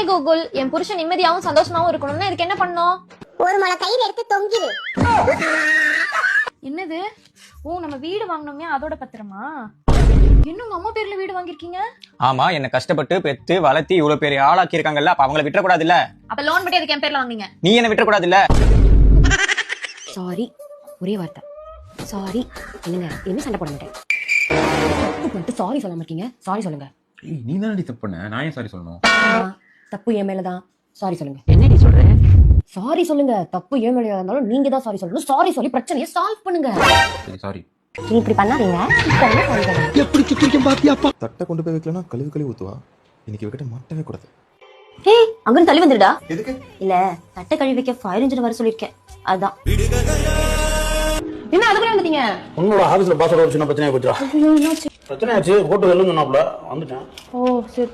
Google, என் புருஷன் நிம்மதியாவும் சந்தோஷமாவும் இருக்கணும்னா இதுக்கு என்ன பண்ணணும்? ஒரு முளை கயிறு எடுத்து தொங்கிடு. என்னது? ஓ, நம்ம வீடு வாங்கணுமே அதோட பத்திரமா? இன்னும் உங்க அம்மா பேர்ல வீடு வாங்கிருக்கீங்க? ஆமா, என்ன கஷ்டப்பட்டு பெத்து வளர்த்தி இவ்வளவு பெரிய ஆளாக்கி இருக்காங்கல்ல, அப்ப அவங்கள விட்டுற கூடாது இல்ல? அப்ப லோன் பட்டி அதுக்கு என் பேர்ல வாங்குனீங்க? நீ என்ன விட்டுற கூடாது இல்ல? சாரி, ஒரே வார்த்தை சாரி. என்னங்க என்ன சண்டை போட மாட்டேன். தப்பு பண்ணிட்டு சாரி சொல்ல மாட்டீங்க. சாரி சொல்லுங்க. நீ தானடி தப்பு பண்ண, நான் ஏன் சாரி சொல்லணும்? தப்பு என் மேலதான். சாரி சொல்லுங்க. என்னடி சொல்ற? சாரி சொல்லுங்க. தப்பு ஏன் மேல இருந்தாலும் நீங்க தான் சாரி சொல்லணும். சாரி சொல்லி பிரச்சனையை சால்வ் பண்ணுங்க. சரி சாரி. நீ இப்படி பண்ணாதீங்க. எப்படி சுத்திரிக்கம் பாத்தியாப்பா? தட்டை கொண்டு போய் வைக்கலனா கழுவி ஊத்துவா. இன்னைக்கு வைக்கிட்ட மாட்டவே கூடாது. ஏய், அங்கிருந்து தள்ளி வந்துடுடா. எதுக்கு? இல்ல, தட்டை கழுவி வைக்க ஃபயர் இன்ஜின் வர சொல்லிருக்கேன். அதான். என்ன அதுக்குள்ள வந்துட்டீங்க? உன்னோட ஆபீஸ்ல பாஸ்வேர்ட் ஒரு சின்ன பிரச்சனை போச்சுடா. பிரச்சனை ஆச்சு, போட்டு வெல்லுன்னு சொன்னாப்ல வந்துட்டேன். ஓ சரி.